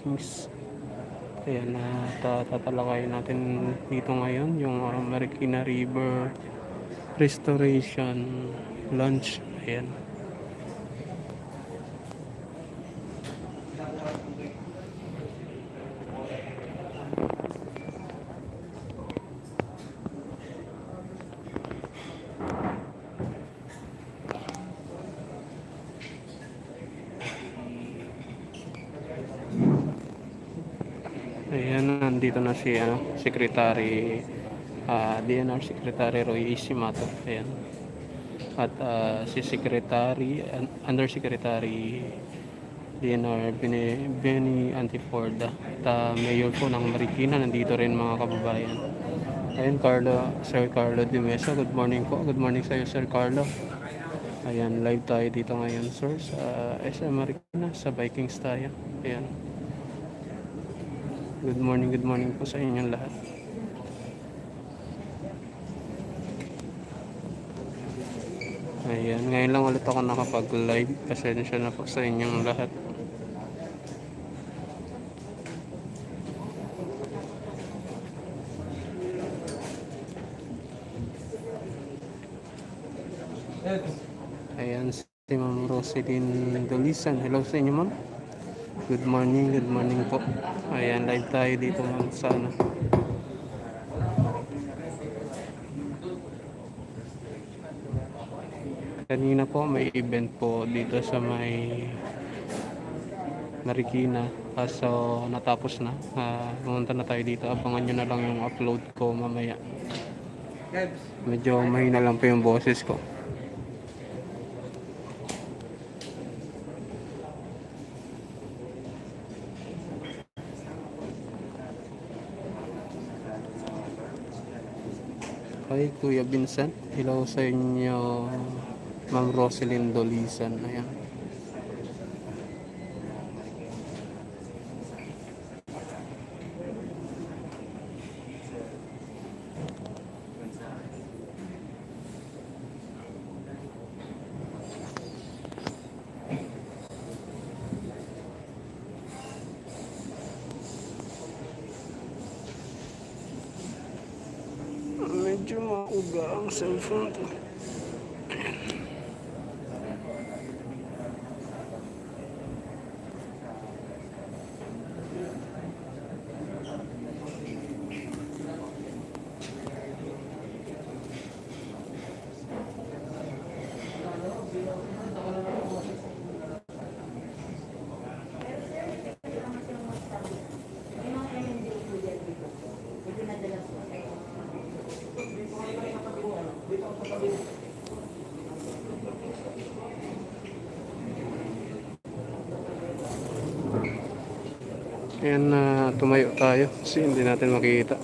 Vikings. Ayan, tatalakayin natin dito ngayon yung Marikina River Restoration Launch. Ayan. Ayan, nandito na si Secretary DNR Secretary Roy Isimato. Ayan. At si Secretary Undersecretary DNR Benny Antiforda at Mayor po ng Marikina nandito rin mga kababayan. Ayun, Sir Carlo de Mesa, good morning po. Good morning sa iyo, Sir Carlo. Ayan, live tayo dito ngayon, sir, sa SM Marikina, sa Vikings tayo. Ayan. Good morning po sa inyong lahat. Ayan, ngayon lang ulit ako nakapag-live. Pasensya na po sa inyong lahat. Ayan, si Ma'am Roselyn Dolisan. Hello sa inyo, ma'am. Good morning po. Ayan, live tayo dito, ma'am, sa Kanina po may event po dito sa may Marikina. Kaso natapos na. Pumunta na tayo dito. Abangan nyo na lang yung upload ko mamaya. Medyo mahina lang po yung boses ko. Hi, Kuya Vincent. Hello sa inyo, Ma'am Roselyn Dolisan. Ayan. Medyo mauga ang cellphone ko. Ayan, tumayo tayo kasi hindi natin makita.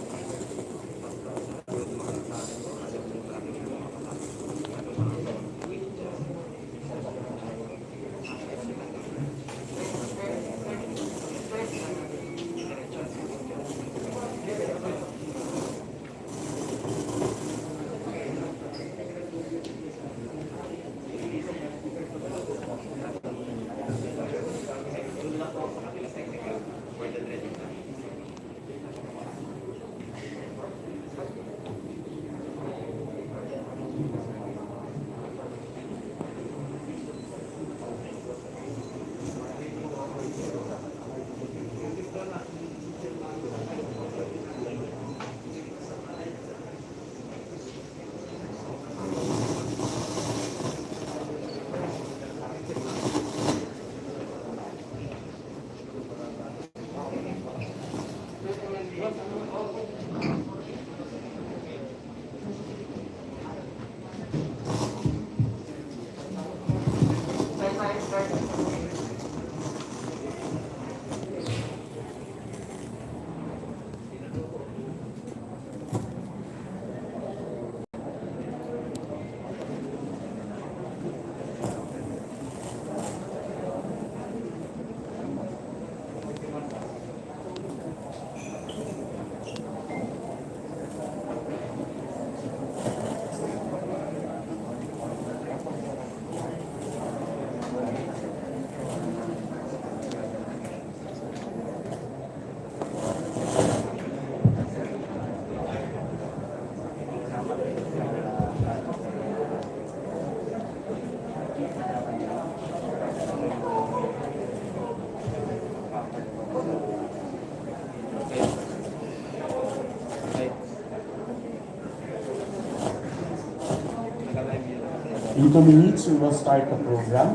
In 2 minutes, we will start the program.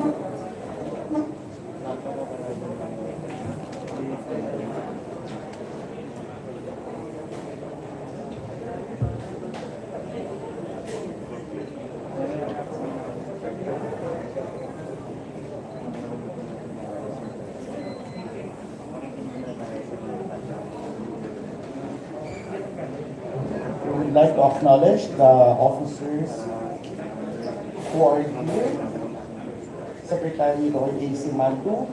We would like to acknowledge the officers who are here. Secretary Roy A.C. Mantu,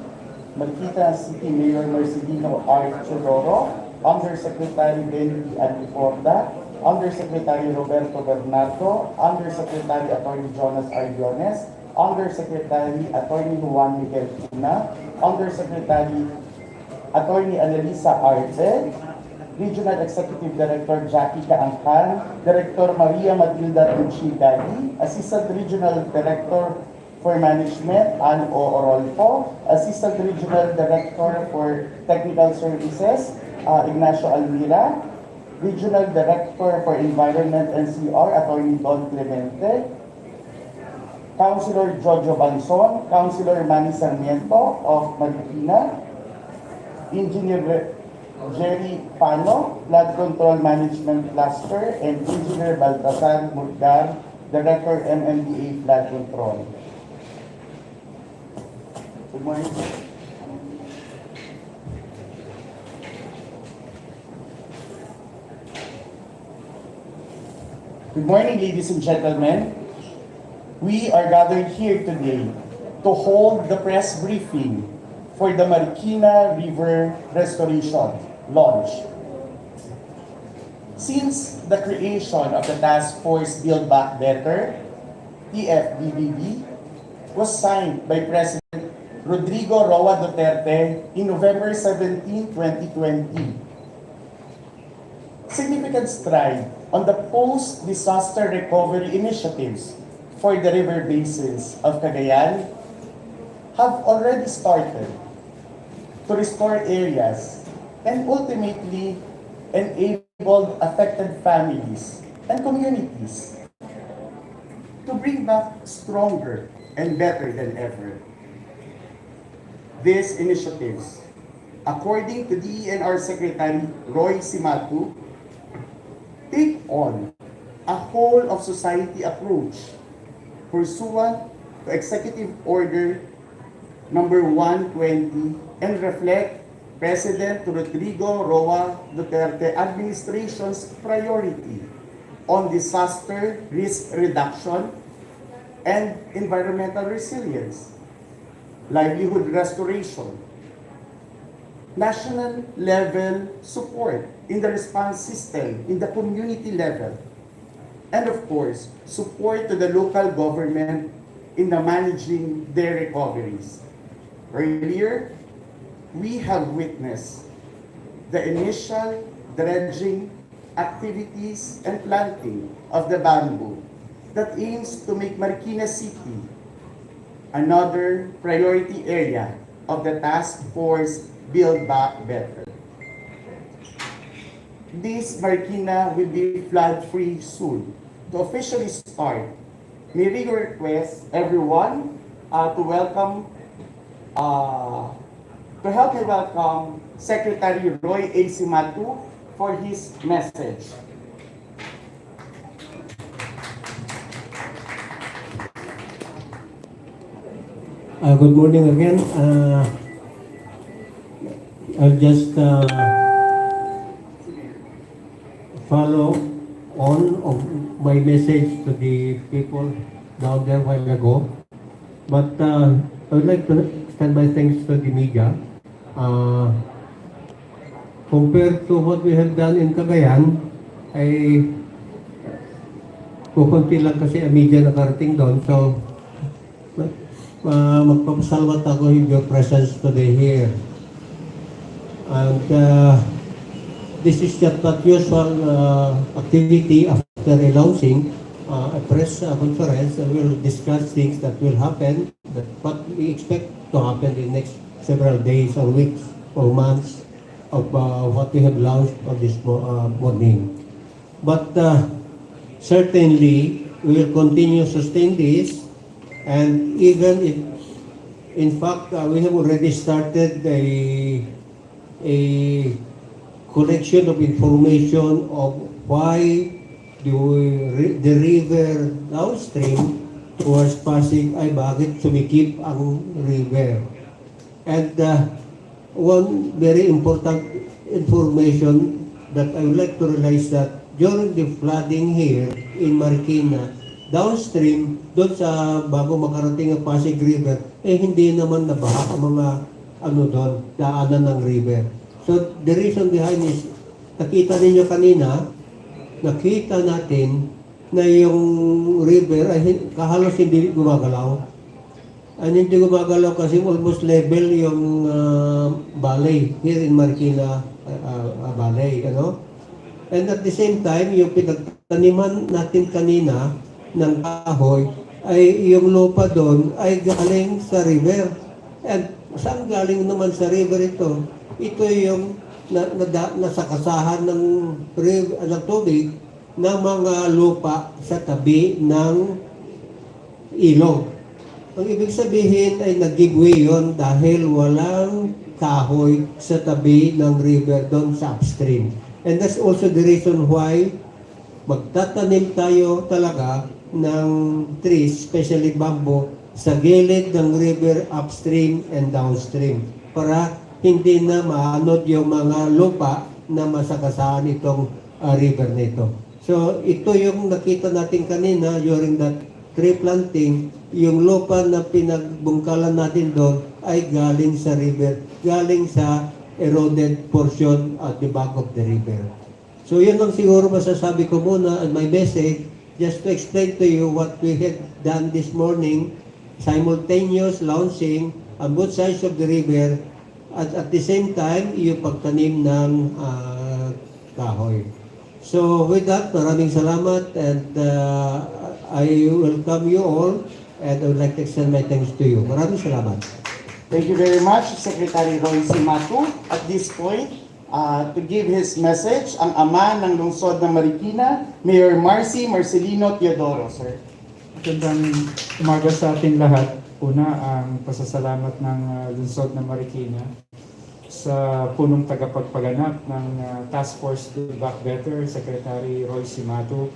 Marikina City Mayor Marcelino R. Chodoro, Undersecretary Benny Antiporda, Undersecretary Roberto Bernardo, Undersecretary Attorney Jonas Ardiones, Undersecretary Attorney Juan Miguel Cuna, Undersecretary Attorney Annalisa Arte, Regional Executive Director Jackie Kaangkan, Director Maria Matilda Tunchi-Gadi, Assistant Regional Director for Management, Ann O. Orolfo, Assistant Regional Director for Technical Services, Ignacio Almira, Regional Director for Environment and CR, Attorney Don Clemente, Councilor Jojo Banson, Councilor Manny Sarmiento of Marikina, Engineer Jerry Pano, Flood Control Management Cluster, and Engineer Baltasar Murgar, Director MMDA Flood Control. Good morning. Good morning, ladies and gentlemen. We are gathered here today to hold the press briefing for the Marikina River Restoration launch. Since the creation of the Task Force Build Back Better, TFBBB, was signed by President Rodrigo Roa Duterte in November 17, 2020. Significant stride on the post-disaster recovery initiatives for the river basins of Cagayan have already started to restore areas and ultimately enabled affected families and communities to bring back stronger and better than ever. These initiatives, according to DENR Secretary Roy Simatu, take on a whole of society approach pursuant to Executive Order number 120 and reflect President Rodrigo Roa Duterte administration's priority on disaster risk reduction and environmental resilience, livelihood restoration, national level support in the response system in the community level, and of course, support to the local government in the managing their recoveries. Earlier, we have witnessed the initial dredging activities and planting of the bamboo that aims to make Marikina City another priority area of the Task Force Build Back Better. This Marikina will be flood-free soon. To officially start, may we request everyone to help me welcome Secretary Roy A. Simatu for his message. Good morning again. I'll just follow on of my message to the people down there a while ago. But I would like to extend my thanks to the media. Compared to what we have done in Cagayan, ay kukunti lang kasi ang media nakarating doon. So, magpapasalamat ako with your presence today here. And this is just not usual activity after a launching a press conference, and we'll discuss things that will happen, what we expect to happen in the next several days or weeks or months of what we have launched on this morning. But certainly, we will continue to sustain this And even if, in fact, we have already started a collection of information of why the river downstream towards Pasig ay bakit sumikip ang river. And one very important information that I would like to realize that during the flooding here in Marikina, downstream, doon sa bago makarating ang Pasig River, hindi naman nabaha ang mga doon, daanan ng river. So the reason behind is, nakita ninyo kanina, nakita natin na yung river ay halos hindi gumagalaw. Hindi gumagalaw kasi almost level yung valley here in Marikina Valley, ano? And at the same time, yung pinagtaniman natin kanina ng kahoy, ay yung lupa doon ay galing sa river. And saan galing naman sa river ito? Ito yung nasakasahan ng river, ng tubig ng mga lupa sa tabi ng ilog. Ang ibig sabihin ay nag-giveaway yun dahil walang kahoy sa tabi ng river doon sa upstream. And that's also the reason why magtatanim tayo talaga ng trees, especially bamboo, sa gilid ng river upstream and downstream para hindi na maanod yung mga lupa na masakasahan itong river nito. So ito yung nakita natin kanina during that tree planting, yung lupa na pinagbungkalan natin doon ay galing sa river, galing sa eroded portion at the back of the river. So yun lang siguro masasabi ko muna, and my message, just to explain to you what we had done this morning, simultaneous launching on both sides of the river, at the same time, yung pagtanim ng kahoy. So with that, maraming salamat, and I welcome you all, and I would like to extend my thanks to you. Maraming salamat. Thank you very much, Secretary Roy Simatu. At this point, to give his message, ang ama ng lungsod ng Marikina, Mayor Marcelino Teodoro, sir. Magandang umaga sa ating lahat. Una, ang pasasalamat ng lungsod ng Marikina sa punong tagapagpaganap ng Task Force to Back Better, Secretary Roy Simatu.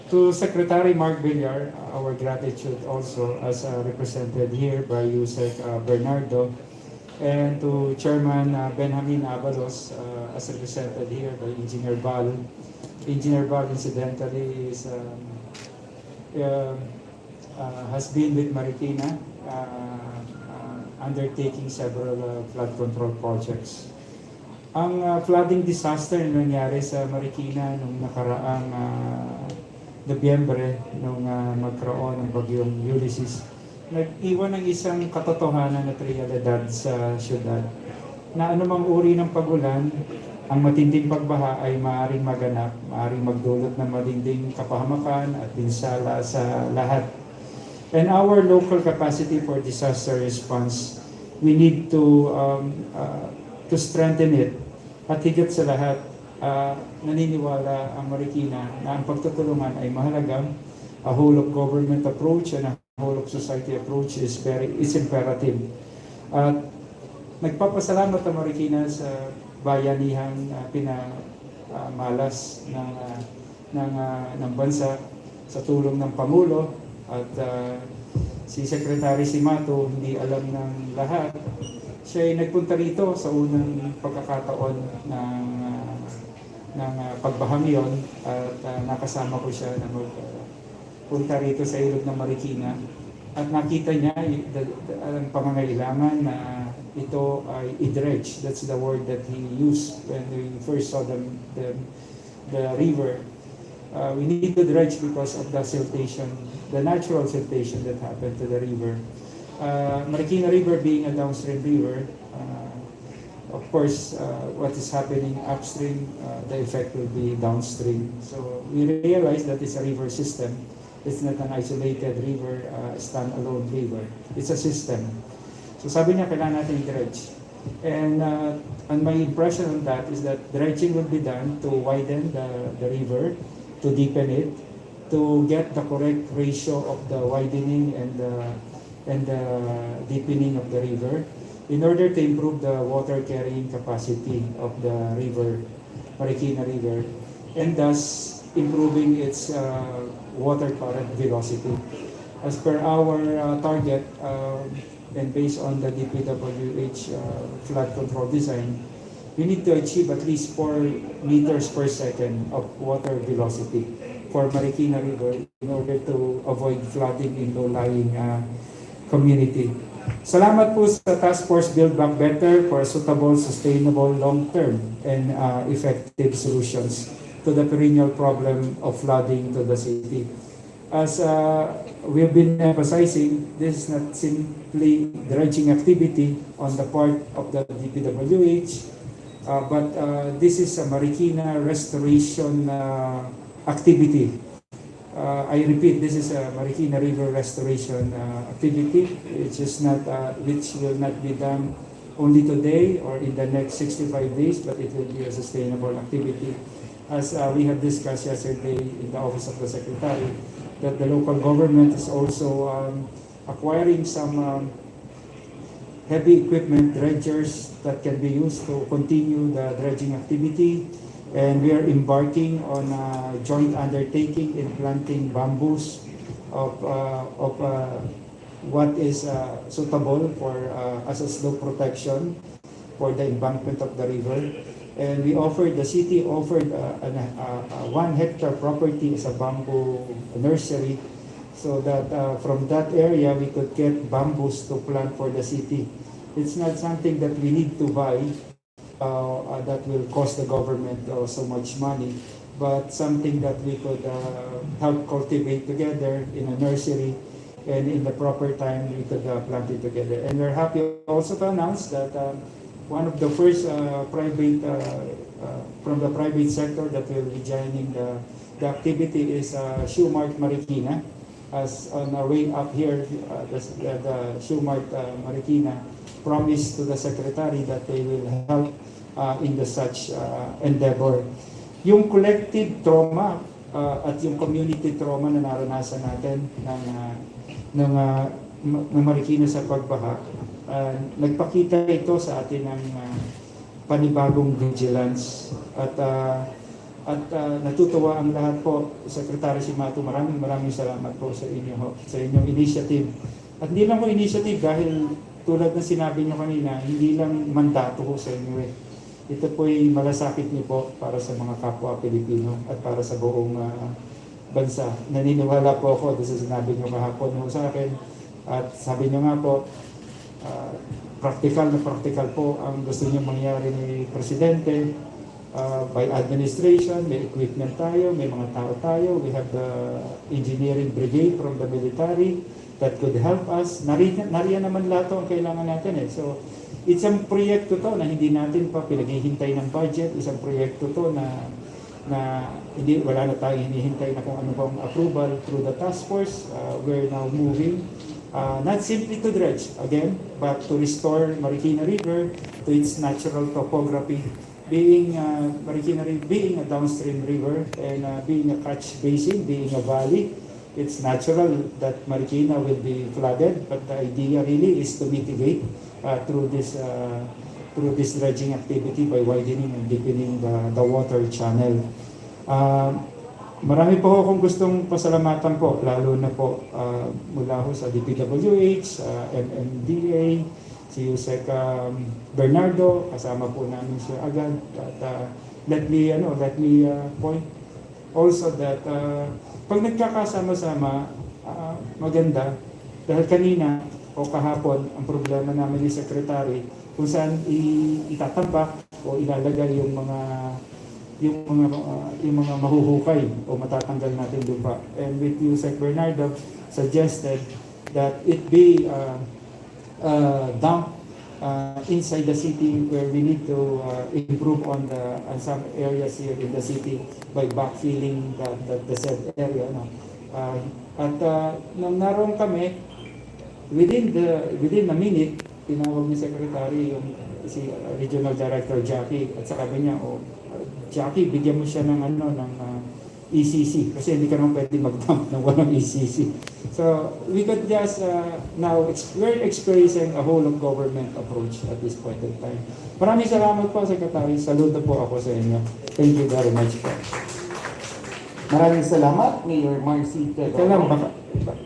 To Secretary Mark Villar, our gratitude also as represented here by Yusek Bernardo, and to Chairman Benjamin Abalos, as represented here by Engineer Bal. Engineer Bal, incidentally, has been with Marikina, undertaking several flood control projects. Ang flooding disaster na nangyari sa Marikina nung nakaraang Nobyembre, nung magkaroon ng bagyong Ulysses, nag-iwan ng isang katotohanan at realidad sa syudad na anumang uri ng pagulan, ang matinding pagbaha ay maaaring maganap, maaaring magdulot ng matinding kapahamakan at pinsala sa lahat. And our local capacity for disaster response, we need to strengthen it. At higit sa lahat, naniniwala ang Marikina na ang pagtutulungan ay mahalaga. A whole of government approach and a whole of society approach is imperative. At nagpapasalamat ang Marikina sa bayanihang pinamalas ng bansa sa tulong ng Pangulo. At si Secretary Simato, hindi alam ng lahat. Siya ay nagpunta rito sa unang pagkakataon ng pagbahang yon, at nakasama ko siya na magpunta rito sa ilog ng Marikina. At nakita niya ang pangangailangan na ito ay i-dredge. That's the word that he used when we first saw the river. We need to dredge because of the siltation, the natural siltation that happened to the river. Marikina River being a downstream river, of course, what is happening upstream, the effect will be downstream. So we realize that it's a river system. It's not an isolated river, standalone river. It's a system. So sabi niya, kailangan natin i-dredge. And my impression on that is that dredging will be done to widen the river, to deepen it, to get the correct ratio of the widening and the deepening of the river in order to improve the water carrying capacity of the river, Marikina River, and thus improving its water current velocity. As per our target, and based on the DPWH flood control design, we need to achieve at least 4 meters per second of water velocity for Marikina River in order to avoid flooding in low-lying community. Salamat po sa Task Force Build Back Better for suitable, sustainable, long-term, and effective solutions to the perennial problem of flooding to the city. As we've been emphasizing, this is not simply dredging activity on the part of the DPWH, but this is a Marikina restoration activity. I repeat, this is a Marikina River restoration activity, which will not be done only today or in the next 65 days, but it will be a sustainable activity. As we have discussed yesterday in the Office of the Secretary, that the local government is also acquiring some heavy equipment, dredgers that can be used to continue the dredging activity. And we are embarking on a joint undertaking in planting bamboos of what is suitable for as a slope protection for the embankment of the river. And the city offered a 1 hectare property as a bamboo nursery, so that from that area we could get bamboos to plant for the city. It's not something that we need to buy, that will cost the government so much money, but something that we could help cultivate together in a nursery, and in the proper time we could plant it together. And we're happy also to announce that one of the first from the private sector that will be joining the activity is Shoemart Marikina. As on our way up here, the Shoemart Marikina promised to the Secretary that they will help in the such endeavor. Yung collective trauma at yung community trauma na naranasan natin ng Marikina sa pagbaha, nagpakita ito sa atin ng panibagong vigilance at natutuwa ang lahat po. Secretary Simato, maraming salamat po sa inyong initiative. At hindi lang po initiative dahil tulad ng sinabi nyo kanina, hindi lang mandato po sa inyo eh. Ito po'y malasakit niyo po para sa mga kapwa Pilipino at para sa buong bansa. Naniniwala po ako doon sa sinabi nyo kahapon mo sa akin, at sabi nyo nga po, practical po ang gusto niyo mangyari ni Presidente. By administration, may equipment tayo, may mga tao tayo, we have the engineering brigade from the military that could help us. Nariyan naman lahat ang kailangan natin eh. So, isang proyekto to na hindi natin pa pinaghihintay ng budget, isang proyekto to na wala na tayong hinihintay na kung ano bang approval through the task force. We're now moving, not simply to dredge again, but to restore Marikina River to its natural topography, being Marikina River being a downstream river and being a catch basin, being a valley. It's natural that Marikina will be flooded, but the idea really is to mitigate through this dredging activity by widening and deepening the water channel. Marami po akong gustong pasalamatan po, lalo na po mula ho sa DPWH, MMDA, si Yusek Bernardo, kasama po namin siya agad. At let me point also that pag nagkakasama-sama, maganda, dahil kanina o kahapon, ang problema namin ni Secretary, kung saan itatambak o ilalagay yung mga mahuhukay o matatanggal natin lupa. And with Yusek Bernardo suggested that it be dumped inside the city, where we need to improve on some areas here in the city by backfilling the said area. No? Nung naroon kami, within a minute, tinawag ni Secretary si Regional Director Jackie at sabi niya, Jackie, bigyan mo siya ng ECC kasi hindi ka naman pwede mag-dump ng walang ECC. So we could just now we're experiencing a whole of government approach at this point in time. Maraming salamat po, Secretary. Saludo po ako sa inyo. Thank you very much po. Maraming salamat, Mayor Marcy. Ito lang,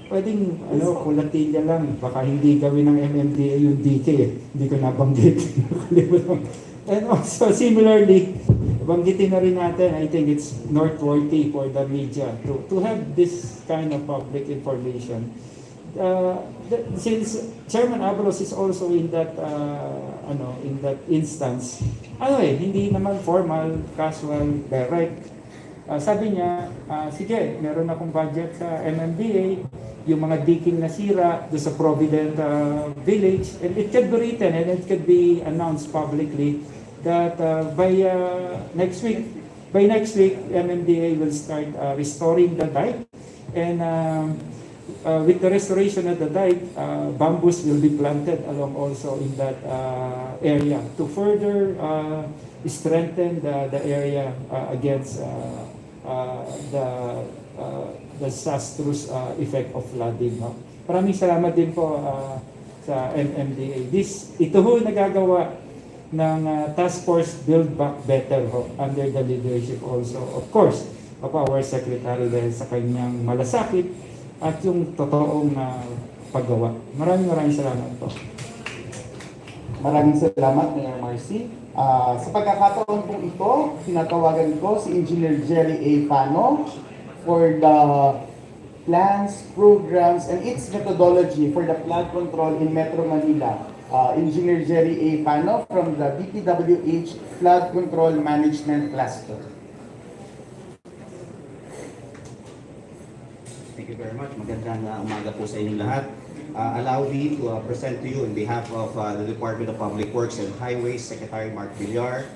pwedeng kulatilla lang. Baka hindi gawin ng MMDA yung DK. Hindi ko nabanggit. And also, similarly, banggitin na rin natin, I think it's noteworthy for the media to have this kind of public information. Since Chairman Abalos is also in that instance, hindi naman formal, casual, direct. Sabi niya, sige, meron akong budget sa MMDA, yung mga diking nasira do sa Provident Village, and it could be written and it could be announced publicly that by next week, MMDA will start restoring the dike, and with the restoration of the dike, bamboos will be planted along also in that area to further strengthen the area against the disastrous effect of flooding. Maraming salamat din po sa MMDA. Ito ho nagagawa ng Task Force Build Back Better under the leadership also, of course, of our Secretary dahil sa kanyang malasakit at yung totoong paggawa. Maraming salamat po. Maraming salamat, Mayor Marcy. Sa pagkakataon pong ito, tinatawagan ko si Engineer Jelly A. Pano for the plans, programs, and its methodology for the flood control in Metro Manila. Engineer Jerry A. Pano from the DPWH Flood Control Management Cluster. Thank you very much. Magandang umaga po sa inyong lahat. Allow me to present to you on behalf of the Department of Public Works and Highways, Secretary Mark Villar,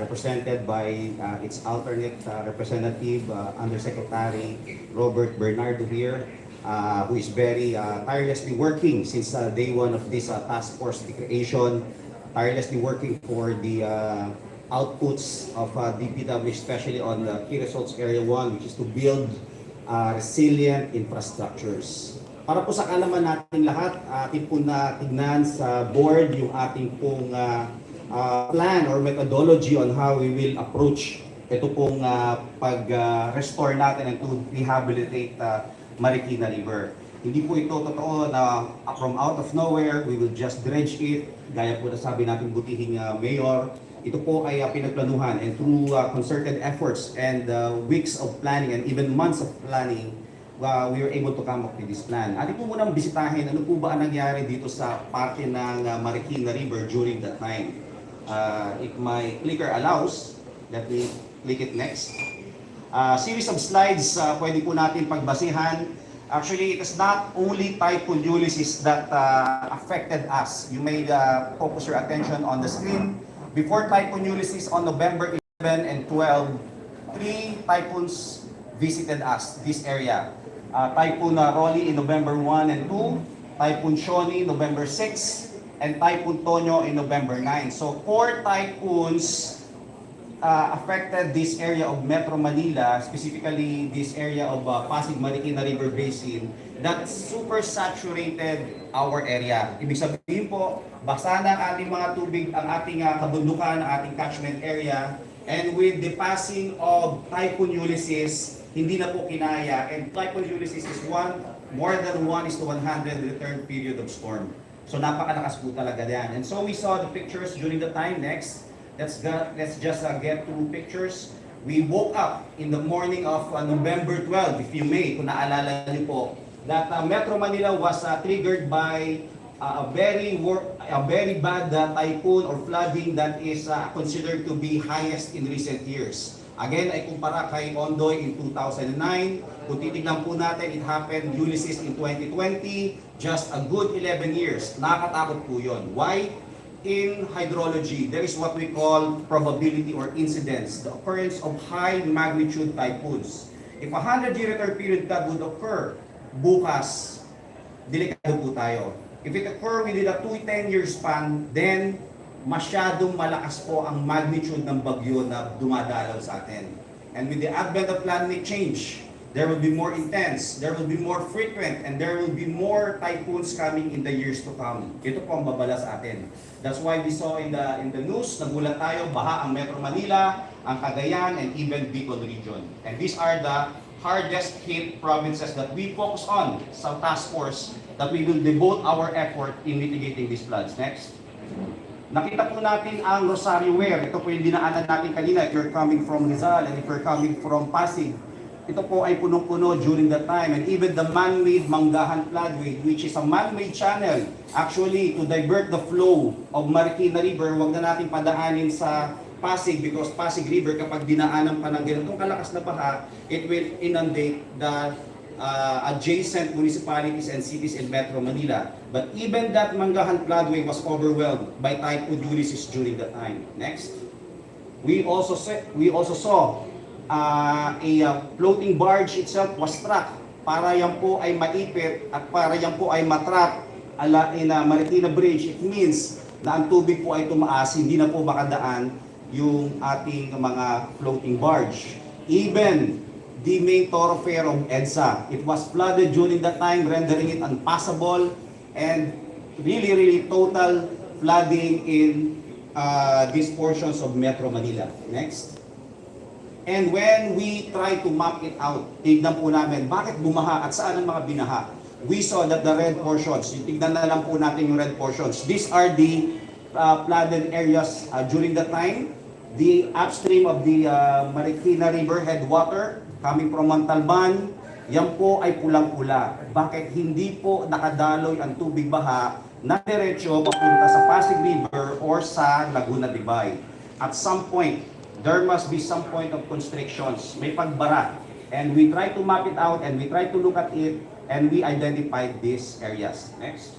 represented by its alternate representative, Undersecretary Robert Bernardo here, who is very tirelessly working since day one of this task force creation, tirelessly working for the outputs of DPW, especially on the key results area 1, which is to build resilient infrastructures. Para po sa kalaman natin lahat, atin po na tignan sa board yung ating pong plan or methodology on how we will approach ito pong pag-restore natin and to rehabilitate Marikina River. Hindi po ito totoo na from out of nowhere, we will just dredge it, gaya po na sabi natin butihing mayor. Ito po ay pinagplanuhan, and through concerted efforts and weeks of planning and even months of planning, we were able to come up with this plan. Atin po munang bisitahin ano po ba ang nangyari dito sa parte ng Marikina River during that time. If my clicker allows, let me click it next. Series of slides pwede po natin pagbasihan. Actually, it is not only Typhoon Ulysses that affected us. You may focus your attention on the screen. Before Typhoon Ulysses on November 11 and 12, 3 typhoons visited us, this area. Typhoon Rolly in November 1 and 2, Typhoon Shoni November 6, and Typhoon Tonyo in November 9. So 4 typhoons affected this area of Metro Manila, specifically this area of Pasig Marikina River Basin, that super saturated our area. Ibig sabihin po, basa na ang ating mga tubig, ang ating kabundukan, ang ating catchment area, and with the passing of Typhoon Ulysses, hindi na po kinaya, and Typhoon Ulysses is more than 1:100 return period of storm. So napakalakas po talaga yan. And so we saw the pictures during the time. Next, let's just get to pictures. We woke up in the morning of November 12, if you may, kung naalala niyo po, that Metro Manila was triggered by a very bad typhoon or flooding that is considered to be highest in recent years. Again, ay kumpara kay Ondoy in 2009. Kung titignan po natin, it happened Ulysses in 2020, just a good 11 years. Nakakatakot po yun. Why? In hydrology, there is what we call probability or incidence, the occurrence of high magnitude typhoons. If a 100-year return period flood would occur bukas, delikado po tayo. If it occur within a 2-10-year span, then masyadong malakas po ang magnitude ng bagyo na dumadalaw sa atin. And with the advent of climate change, there will be more intense, there will be more frequent, and there will be more typhoons coming in the years to come. Ito po ang babala sa atin. That's why we saw in the news, nagulat tayo, baha ang Metro Manila, ang Cagayan, and even Bicol region. And these are the hardest hit provinces that we focus on sa task force that we will devote our effort in mitigating these floods. Next. Nakita po natin ang Rosario Ware. Ito po yung dinaanan natin kanina. If you're coming from Rizal and if you're coming from Pasig, ito po ay punong-puno during that time. And even the man-made Manggahan Floodway, which is a man-made channel, actually to divert the flow of Marikina River, wag na natin padaanin sa Pasig because Pasig River, kapag dinaanan pa ng ganitong kalakas na baha, it will inundate the adjacent municipalities and cities in Metro Manila. But even that Manggahan floodway was overwhelmed by Typhoon Ulysses during that time. Next. We also saw a floating barge itself was struck para yan po ay maipit at para yan po ay matrap in Marikina Bridge. It means na ang tubig po ay tumaas, hindi na po makadaan yung ating mga floating barge. Even the main thoroughfare of EDSA, it was flooded during that time, rendering it unpassable, and really total flooding in these portions of Metro Manila. Next. And when we try to map it out, tignan po namin bakit bumaha at saan ang mga binaha. We saw that the red portions, tignan na lang po natin yung red portions. These are the flooded areas during that time. The upstream of the Marikina River headwater, coming from Montalban, yan po ay pulang-pula. Bakit hindi po nakadaloy ang tubig baha na diretso papunta sa Pasig River or sa Laguna de Bay? At some point, there must be some point of constrictions. May pagbara. And we try to map it out and we try to look at it and we identified these areas. Next.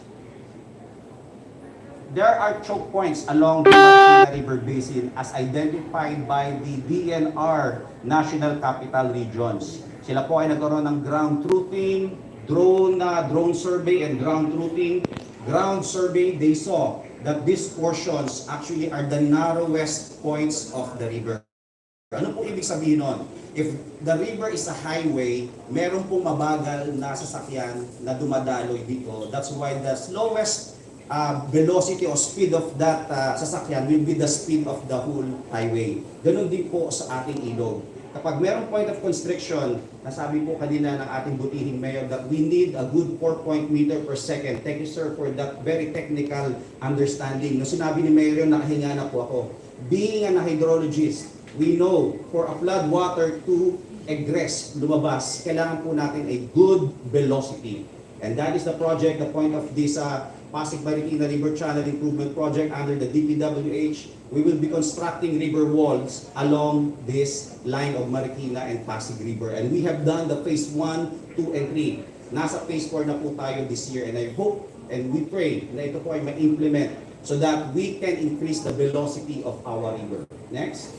There are choke points along the Marikina River Basin as identified by the DNR National Capital Regions. Sila po ay nagkaroon ng ground truthing, drone survey and ground truthing. Ground survey, they saw that these portions actually are the narrowest points of the river. Ano po ibig sabihin nun? If the river is a highway, meron pong mabagal na sasakyan na dumadaloy dito. That's why the slowest velocity or speed of that sasakyan will be the speed of the whole highway. Ganun din po sa ating ilog. Kapag merong point of constriction, nasabi po kanina ng ating butihing mayor that we need a good 4 meter per second. Thank you sir for that very technical understanding. No, sinabi ni mayor yun, nakahinga na po ako. Being a hydrologist, we know for a flood water to egress, lumabas, kailangan po natin a good velocity. And that is the project, the point of this Pasig Marikina River Channel Improvement Project under the DPWH. We will be constructing river walls along this line of Marikina and Pasig River. And we have done the phase 1, 2, and 3. Nasa phase 4 na po tayo this year. And I hope and we pray na ito po ay ma-implement so that we can increase the velocity of our river. Next.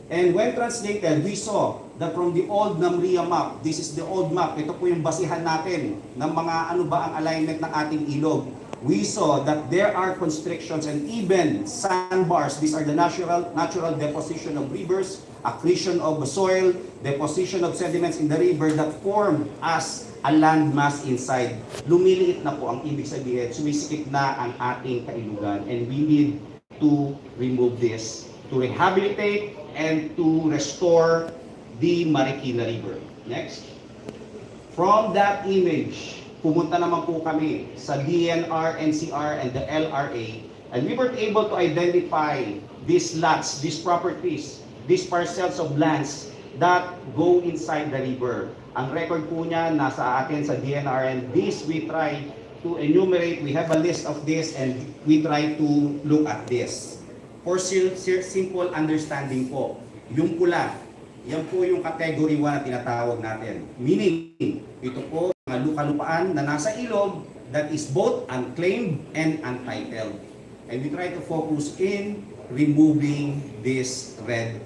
And when translated, we saw that from the old Namria map, this is the old map, ito po yung basihan natin ng mga ano ba ang alignment ng ating ilog. We saw that there are constrictions and even sandbars. These are the natural deposition of rivers, accretion of soil, deposition of sediments in the river that form as a landmass inside. Lumiliit na po ang ibig sabihin, sumisikip na ang ating kailugan, and we need to remove this, to rehabilitate and to restore the Marikina River. Next. From that image, pumunta naman po kami sa DNR, NCR, and the LRA, and we were able to identify these lots, these properties, these parcels of lands that go inside the river. Ang record po niya nasa atin sa DNR, and this we try to enumerate. We have a list of this and we try to look at this. For simple understanding po, yung pula, yan po yung category 1 na tinatawag natin. Meaning, ito po mga lupa-lupaan na nasa ilog that is both unclaimed and untitled. And we try to focus in removing these red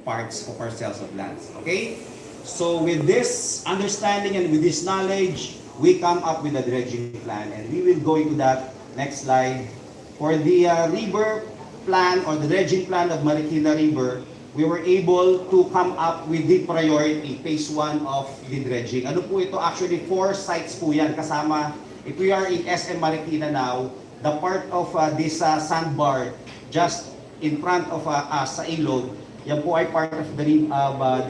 parts of our parcels of lands. Okay? So with this understanding and with this knowledge, we come up with a dredging plan, and we will go into that next slide. For the river plan or the dredging plan of Marikina River, we were able to come up with the priority, phase 1 of the dredging. Ano po ito? Actually, 4 sites po yan kasama. If we are in SM Marikina now, the part of this sandbar just in front of us sa ilog, yan po ay part of the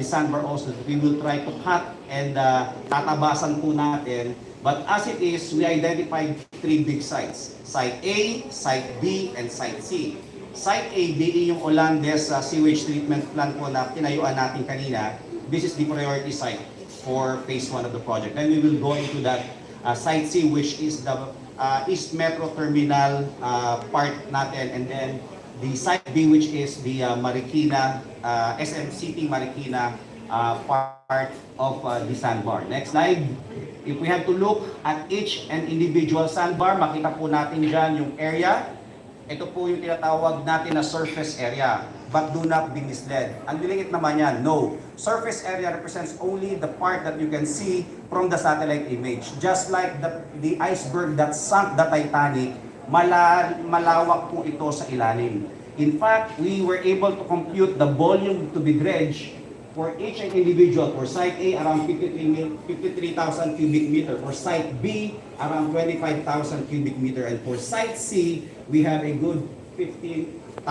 sandbar also that we will try to cut and tatabasan po natin. But as it is, we identified 3 big sites. Site A, Site B, and Site C. Site A, being yung Olandes sewage treatment plant po na tinayuan natin kanina, this is the priority site for phase 1 of the project. Then we will go into that Site C, which is the East Metro Terminal part natin, and then the Site B, which is the Marikina, SM City Marikina part of the sandbar. Next slide. If we have to look at each and individual sandbar, makita po natin dyan yung area. Ito po yung tinatawag natin na surface area. But do not be misled. Ang dilingit naman yan, no. Surface area represents only the part that you can see from the satellite image. Just like the iceberg that sunk the Titanic, malawak po ito sa ilalim. In fact, we were able to compute the volume to be dredged for each and individual. For Site A, around 53,000 cubic meter. For Site B, around 25,000 cubic meter. And for Site C, we have a good 15,000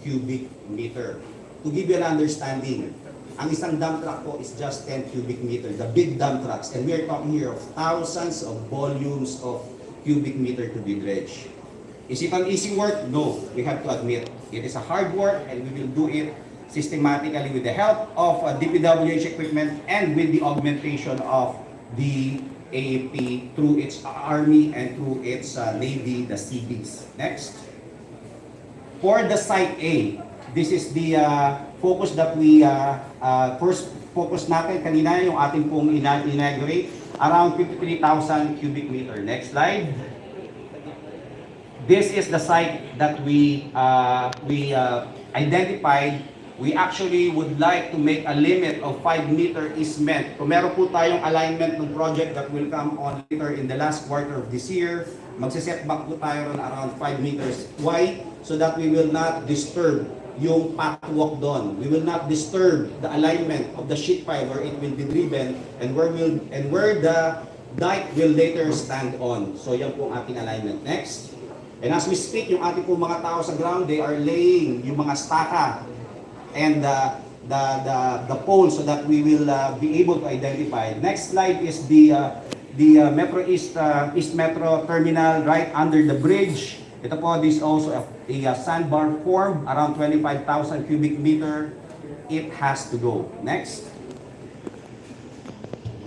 cubic meter. To give you an understanding, ang isang dump truck po is just 10 cubic meter. The big dump trucks. And we are talking here of thousands of volumes of cubic meter to be dredged. Is it an easy work? No, we have to admit. It is a hard work and we will do it systematically with the help of DPWH equipment and with the augmentation of the AAP through its Army and through its Navy, the Seabees. Next. For the Site A, this is the focus that we first focus natin kanina, yung ating pong inaugurate, around 53,000 cubic meter. Next slide. This is the site that we identified. We actually would like to make a limit of 5-meter easement. Kung meron po tayong alignment ng project that will come on later in the last quarter of this year, magsisetback po tayo ron around 5 meters wide so that we will not disturb yung pathwalk doon. We will not disturb the alignment of the sheet pile where it will be driven and where the dike will later stand on. So yan po ang ating alignment. Next. And as we speak, yung ating po mga tao sa ground, they are laying yung mga staka and the pole so that we will be able to identify. Next slide is the Metro East Metro Terminal right under the bridge. Ito po, this also a sandbar form around 25,000 cubic meter. It has to go. Next.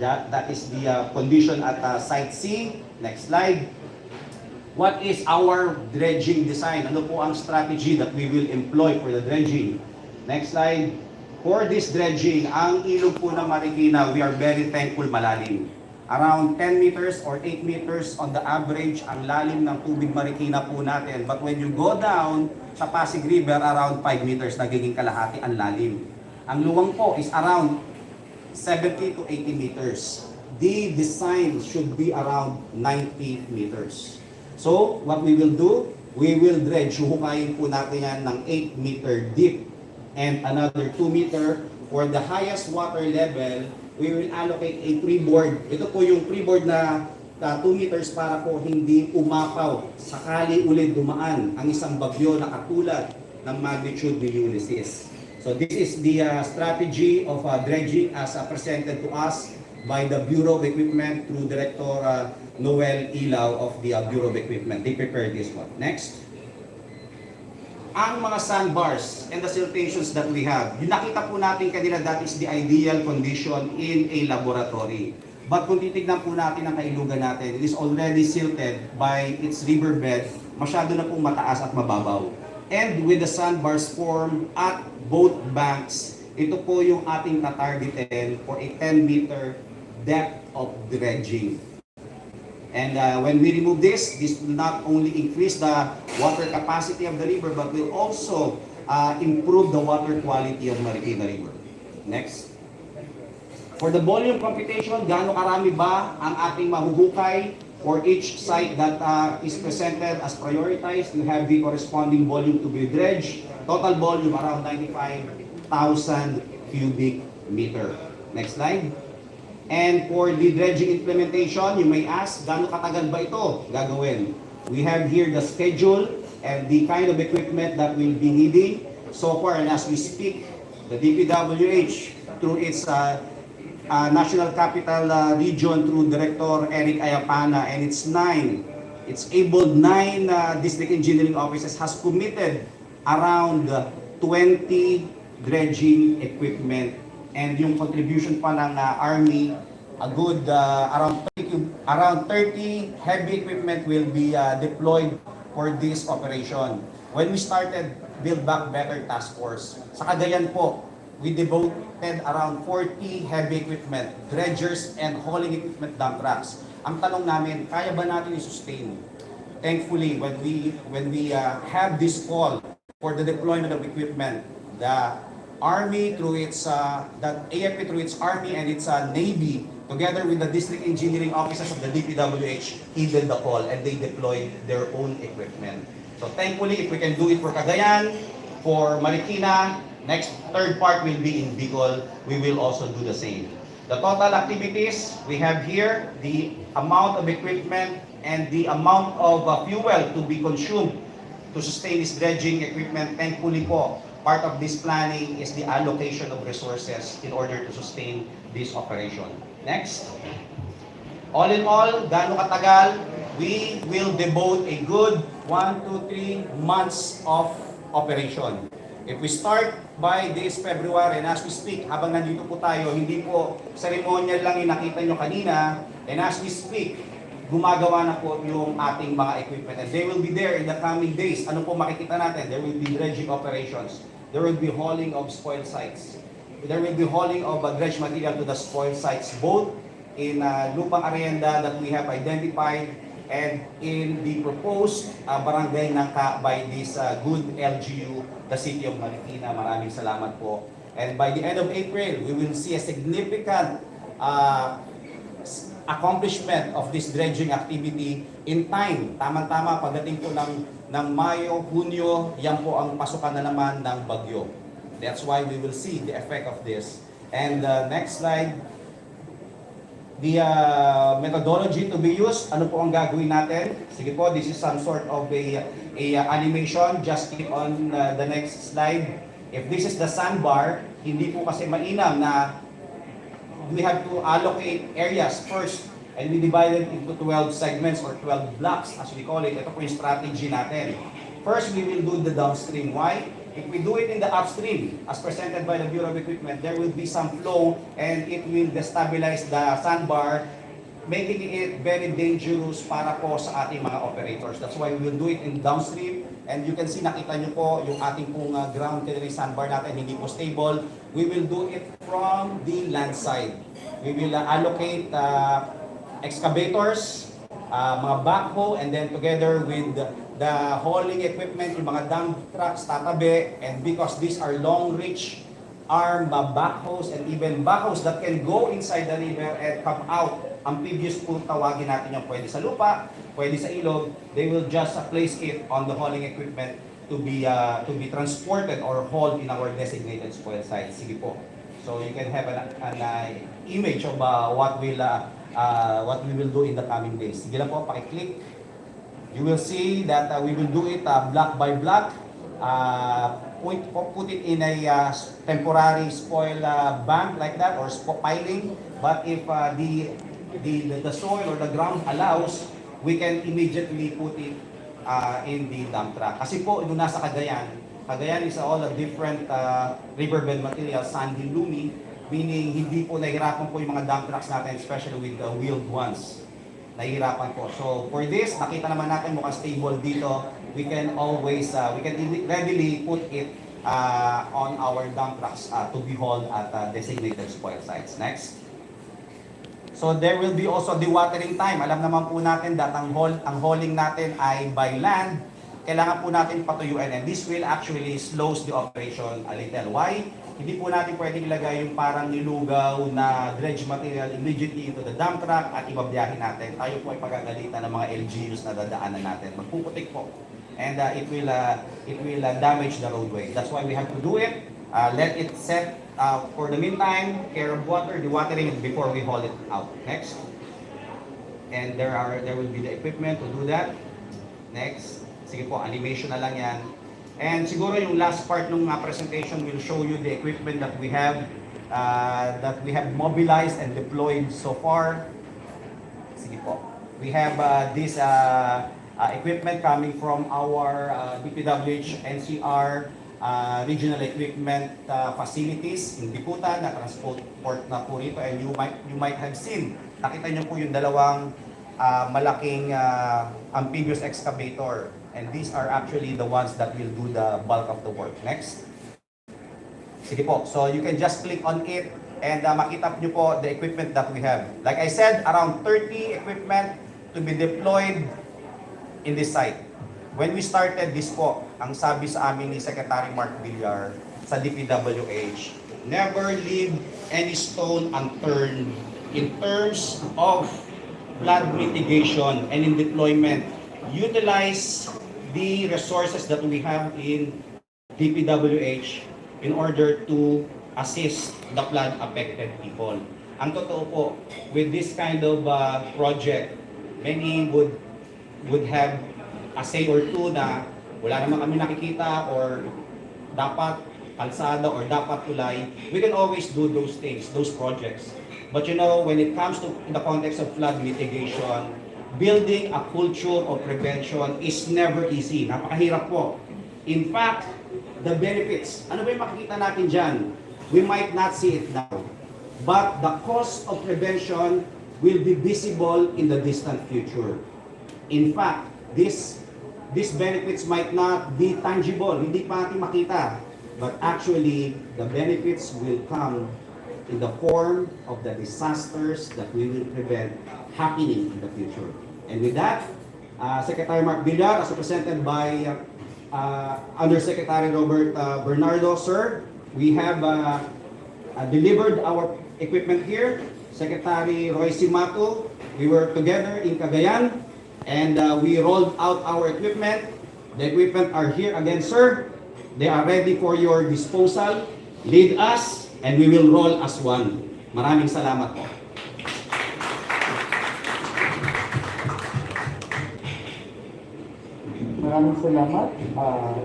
That is the condition at Site C. Next slide. What is our dredging design? Ano po ang strategy that we will employ for the dredging? Next slide. For this dredging, ang ilog po ng Marikina, we are very thankful malalim. Around 10 meters or 8 meters on the average ang lalim ng tubig Marikina po natin. But when you go down sa Pasig River, around 5 meters, nagiging kalahati ang lalim. Ang luwang po is around 70 to 80 meters. The design should be around 90 meters. So, what we will do, we will dredge. Huhukayin po natin yan ng 8 meter deep and another 2 meter. For the highest water level, we will allocate a freeboard. Ito po yung freeboard na 2 meters para po hindi umapaw. Sakali ulit dumaan ang isang bagyo na katulad ng magnitude ni Ulysses. So this is the strategy of dredging as presented to us by the Bureau of Equipment through Director Noel Ilaw of the Bureau of Equipment. They prepared this one. Next. Ang mga sandbars and the siltations that we have, yung nakita po natin kanila, that is the ideal condition in a laboratory. But kung titignan po natin ang kailugan natin, it is already silted by its riverbed, masyado na pong mataas at mababaw. And with the sandbars form at both banks, ito po yung ating tatargetin for a 10-meter depth of dredging. And when we remove this will not only increase the water capacity of the river, but will also improve the water quality of Marikina River. Next. For the volume computation, gaano karami ba ang ating mahuhukay For each site that is presented as prioritized, you have the corresponding volume to be dredged. Total volume around 95,000 cubic meter. Next slide. And for the dredging implementation, you may ask, gaano katagal ba ito gagawin? We have here the schedule and the kind of equipment that we'll be needing. So far, and as we speak, the DPWH, through its National Capital Region through Director Eric Ayapana and its able 9 district engineering offices has committed around 20 dredging equipment, and yung contribution pa ng Army, a good around 30 heavy equipment will be deployed for this operation. When we started Build Back Better Task Force, sa Cagayan po, we devoted around 40 heavy equipment, dredgers and hauling equipment dump trucks. Ang tanong namin, kaya ba natin i-sustain? Thankfully, when we have this call for the deployment of equipment, the Army through its the AFP through its Army and its Navy, together with the district engineering officers of the DPWH, heeded the call and they deployed their own equipment. So thankfully, if we can do it for Cagayan, for Marikina, next third part will be in Bicol, we will also do the same. The total activities, we have here the amount of equipment and the amount of fuel to be consumed to sustain this dredging equipment. Thankfully po, part of this planning is the allocation of resources in order to sustain this operation. Next. All in all, gaano katagal? We will devote a good 1 to 3 months of operation. If we start by this February, and as we speak, habang nandito po tayo, hindi po ceremonial lang yung nakita nyo kanina, and as we speak, gumagawa na po yung ating mga equipment. And they will be there in the coming days. Ano po makikita natin? There will be dredging operations. There will be hauling of spoil sites. There will be hauling of dredge material to the spoil sites, both in Lupang Arienda that we have identified and in the proposed barangay Nangka by this good LGU, the City of Marikina. Maraming salamat po. And by the end of April, we will see a significant accomplishment of this dredging activity in time. Tama-tama, pagdating po ng Mayo, Hunyo, yan po ang pasukan na naman ng bagyo. That's why we will see the effect of this. And next slide, the methodology to be used, ano po ang gagawin natin? Sige po, this is some sort of a animation. Just click on the next slide. If this is the sandbar, hindi po kasi mainam na we have to allocate areas first, and we divide it into 12 segments or 12 blocks as we call it. Ito po yung strategy natin. First, we will do the downstream. Why? If we do it in the upstream, as presented by the Bureau of Equipment, there will be some flow and it will destabilize the sandbar, making it very dangerous para po sa ating mga operators. That's why we will do it in downstream. And you can see, nakita nyo po yung ating pong ground clearing sandbar natin, hindi po stable. We will do it from the land side. We will allocate excavators, mga backhoe, and then together with the hauling equipment, yung mga dump trucks tatabi, and because these are long reach arm backhoes and even backhoes that can go inside the river and come out, amphibious po tawagin natin yung pwede sa lupa, pwede sa ilog, they will just place it on the hauling equipment to be transported or hauled in our designated spoil sites. Sige po. So you can have an image of what we will do in the coming days. Sige lang po, paki-click. You will see that we will do it block by block. Put it in a temporary spoil bank like that or piling. But if the soil or the ground allows, we can immediately put it in the dump truck. Kasi po, doon nasa Cagayan. Cagayan is all a different riverbed material, sandy loamy, meaning hindi po nahihirapan po yung mga dump trucks natin, especially with the wheeled ones. Nahihirapan po. So for this, nakita naman natin mukhang stable dito. We can always, we can readily put it on our dump trucks to be hauled at designated spoil sites. Next. So there will be also dewatering time. Alam naman po natin that ang hauling natin ay by land. kailangan po natin patuyuan, and this will actually slows the operation a little. Why? Hindi po natin pwedeng ilagay yung parang nilugaw na dredge material immediately into the dump truck at ibabiyahin natin. Tayo po ay pagagalitan ng mga LGUs na dadaanan natin. Magpuputik po. And it will damage the roadway. That's why we have to do it. Let it set for the meantime, care of water, dewatering it before we haul it out. Next. And there will be the equipment to do that. Next. Sige po, animation na lang yan. And siguro yung last part ng presentation will show you the equipment that we have mobilized and deployed so far. Sige po. We have this equipment coming from our DPWH NCR regional equipment facilities in Bicutan na transport na po rito, and you might have seen, nakita niyo po yung dalawang malaking amphibious excavator, and these are actually the ones that will do the bulk of the work. Next. Sige po, so you can just click on it and makita niyo po the equipment that we have. Like I said, around 30 equipment to be deployed in this site. When we started this po, ang sabi sa amin ni Secretary Mark Villar sa DPWH, never leave any stone unturned in terms of flood mitigation and in deployment. Utilize the resources that we have in DPWH in order to assist the flood affected people. Ang totoo po, with this kind of project, many would have a say or two na wala naman kami nakikita, or dapat kalsada or dapat tulay. We can always do those things, those projects. But you know, when it comes to the context of flood mitigation, building a culture of prevention is never easy. Napakahirap po. In fact, the benefits, ano ba yung makikita natin dyan? We might not see it now. But the cost of prevention will be visible in the distant future. In fact, these benefits might not be tangible, hindi pa natin makita. But actually, the benefits will come in the form of the disasters that we will prevent happening in the future. And with that, Secretary Mark Villar, as represented by Undersecretary Robert Bernardo, sir, we have delivered our equipment here. Secretary Roy Simato, we were together in Cagayan, and we rolled out our equipment. The equipment are here again, sir. They are ready for your disposal. Lead us, and we will roll as one. Maraming salamat po. Maraming salamat.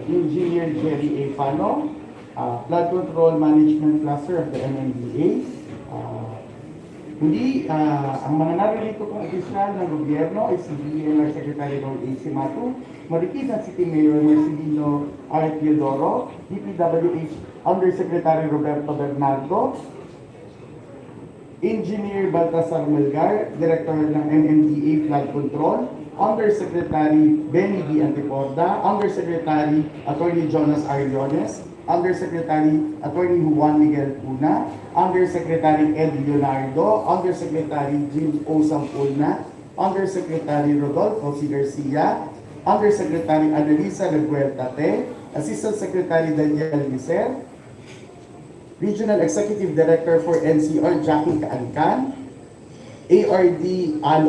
Engineer Jerry A. Pano, Flood Control Management Cluster of the MMDA. Ang mga naririto kong opisyal ng gobyerno ay si DNR Secretary Roy A. Simato, Marikina City Mayor Marcelino R. Teodoro, DPWH Undersecretary Roberto Bernardo, Engineer Baltasar Melgar, Director ng MMDA Flood Control, Undersecretary Benny D. Antiporda, Undersecretary Attorney Jonas Ariones, Undersecretary Attorney Juan Miguel Puna, Undersecretary Ed Leonardo, Undersecretary James O. Sampulna, Undersecretary Rodolfo C. Garcia, Undersecretary Annalisa Reguertate, Assistant Secretary Daniel Miser, Regional Executive Director for NCR Jackie Kaancan, ARD Al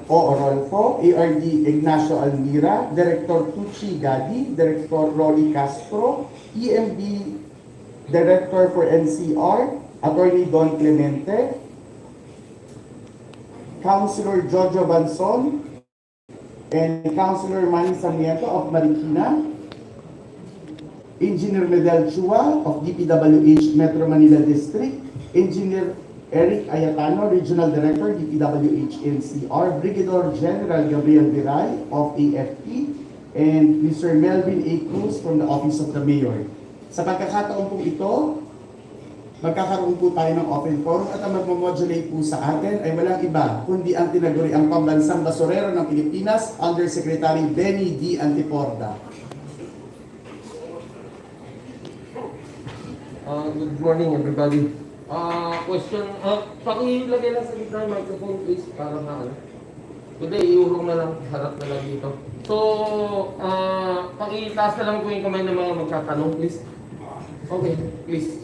Orolfo, ARD Ignacio Almira, Director Tucci Gadi, Director Rolly Castro, EMB Director for NCR, Attorney Don Clemente, Councilor Jojo Banson, and Councilor Manny Sarmiento of Marikina, Engineer Medel Chua of DPWH Metro Manila District, Engineer Eric Ayatano, Regional Director, DPWH NCR, Brigadier General Gabriel Viray of AFP, and Mr. Melvin A. Cruz from the Office of the Mayor. Sa pagkakataon po ito, magkakaroon po tayo ng open forum at ang magmamodulate po sa atin ay walang iba kundi ang tinaguri ang pambansang basurero ng Pilipinas, Undersecretary Benny D. Antiporda. Good morning, everybody. Question, pakilagay lang sa gitna ng microphone, please, para maano. Hindi, iurong na lang, harap na lang dito. So, pakitaas na lang po yung kamay ng mga magtatanong, please. Okay, please.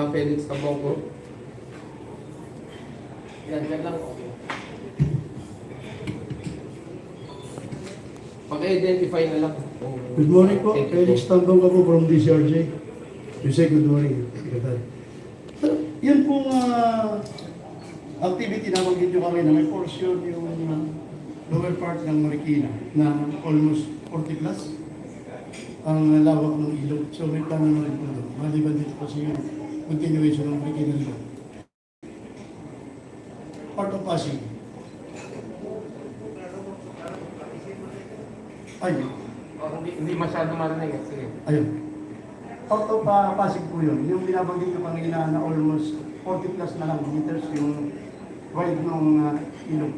Felix Tabongko. Yan lang. Okay. Pag-identify na lang. Good morning po, Thank you Felix po. Tambong po from DCRJ. You say good morning, Secretary. Yun pong activity na mag nyo kami na may portion yung lower part ng Marikina na almost 40 plus ang lawak ng ilog. So may plano na rin po doon. Maliban dito kasi yung continuation ng Marikina nila. Part of Pasig. Ayun. Hindi masyado marinig. Sige. Ayun. Out of Pasig po yun. Yung binabanggit ko kanina na almost 40 plus na lang meters yung wide ng ilog.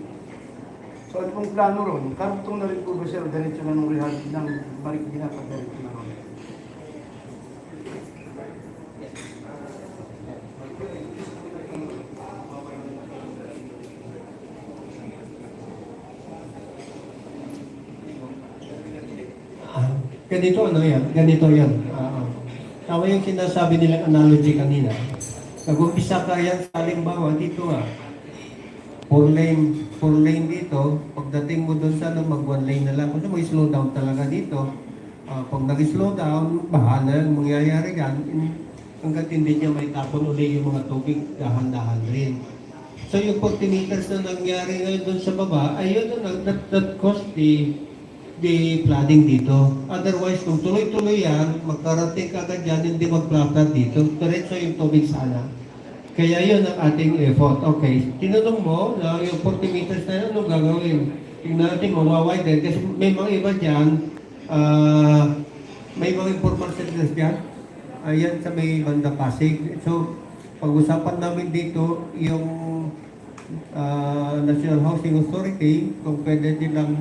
So ano pong plano ron? Karugtong na rin po ba sir, diretso na ng rehab ng Marikina pag diretso na ron. Ganito ano yan, ganito yan. Tama yung sinasabi nilang analogy kanina. Nag-umpisa ka yan sa halimbawa dito four lane dito, pagdating mo doon sa mag-one lane na lang, kasi mag-slow down talaga dito. Pag nag-slow down, bahala ang mangyayari yan. Hanggat hindi niya may tapon uli yung mga tubig, dahan-dahan rin. So yung 40 meters na nangyari ngayon doon sa baba, ayun that caused the flooding dito. Otherwise, kung tuloy-tuloy yan, magkarating ka agad yan, hindi mag-flood dito. Diretso yung tubig sana. Kaya yun ang ating effort. Okay, tinanong mo na yung 40 meters na yun, anong gagawin? Tingnan natin, mawawiden. Kasi may mga iba dyan, may mga informal settlers dyan. Ayan sa may banda Pasig. So, pag-usapan namin dito, yung National Housing Authority, kung pwede nilang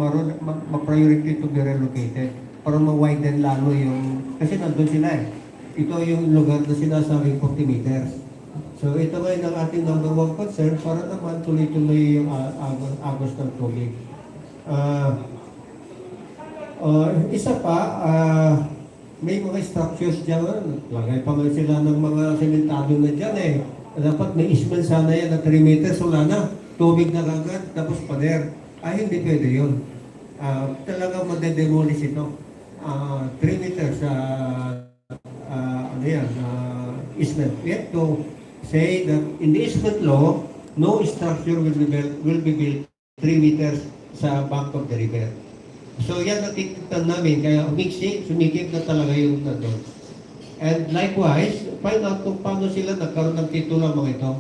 ma-priority to be relocated para ma-widen lalo yung, kasi nandun sila eh. Ito yung lugar na sinasabing 40 meters. So ito ngayon ang ating number one concern para naman tuloy-tuloy yung agos ng tubig. Isa pa, may mga structures dyan, lagay pa nga sila ng mga sementado na dyan eh. Dapat may isman sana yan na 3 meters, wala na. Tubig na kagad, tapos pader. Ay, hindi pwede yun. Talaga madedemolish ito. 3 meters, easement. We have to say that in the easement law, no structure will be built 3 meters sa bank of the river. So yan nakikita namin, kaya sumikip na talaga yung nandun. And likewise, find out kung paano sila nagkaroon ng titulo mga ito.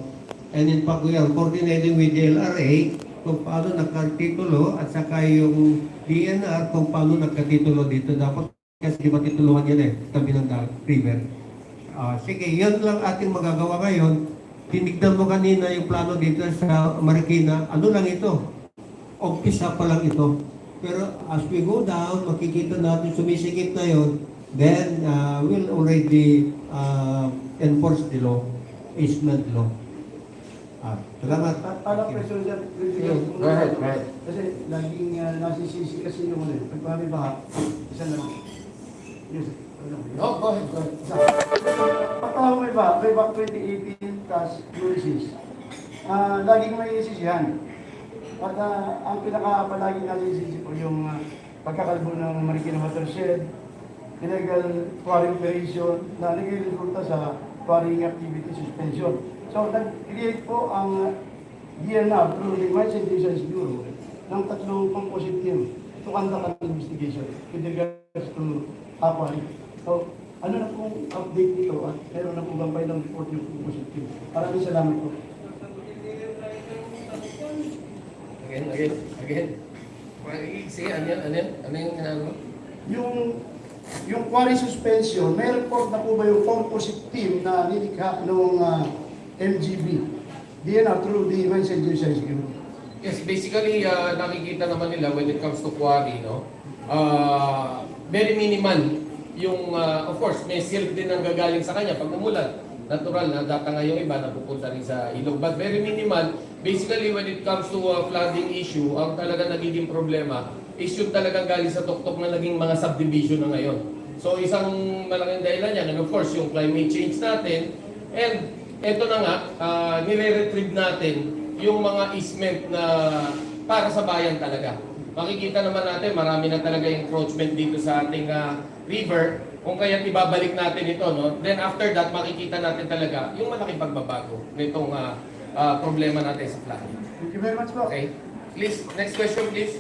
And in fact, we are coordinating with the LRA kung paano nagkatitulo at saka yung DNR kung paano nagkatitulo dito. Dapat kasi di ba tituluhan yan tabi ng river. Sige, yun lang ating magagawa ngayon. Tinignan mo kanina yung plano dito sa Marikina. Ano lang ito? Umpisa pa lang ito. Pero as we go down, makikita natin sumisikip na yun. Then we'll already enforce the law, easement law. Salamat. Alam President, Go ahead. kasi laging nasisisi kasi yung pagpapami ba, isa na lang. Yes. No, go ahead. Pagpapami may back 2018 task policies. Laging may isisihan. At ang pinaka-palaging nasisisi po yung pagkakalbo ng Marikina watershed, illegal quarrying operation na nag-resulta sa quarrying activity suspension. So, nag-create po ang DNR through the Mines and Geoscience Bureau ng tatlong composite team to conduct an investigation with regards to quarry. So, ano na pong update nito at meron na pong gambay ng report yung composite team. Maraming salamat po. Again. Sige, ano yung ginagawa? Yung quarry suspension, may report na po ba yung composite team na nilikha ng MGB? DNR through the Mines and Geoscience Bureau. Yes, basically, nakikita naman nila when it comes to quarry, no? Very minimal yung, of course, may silt din ang gagaling sa kanya pag namulan. natural na tatanga yung iba na pupunta rin sa ilog. But very minimal. Basically, when it comes to flooding issue, ang talaga nagiging problema is yung talagang galing sa tuktok na naging mga subdivision na ngayon. So isang malaking dahilan yan, and of course yung climate change natin, and eto na nga, nire-retrieve natin yung mga easement na para sa bayan talaga. Makikita naman natin, marami na talaga encroachment dito sa ating river, kung kaya ibabalik natin ito, no? Then after that, makikita natin talaga yung malaking pagbabago nitong problema natin sa flooding. Thank you very much po. Okay? Please, next question please.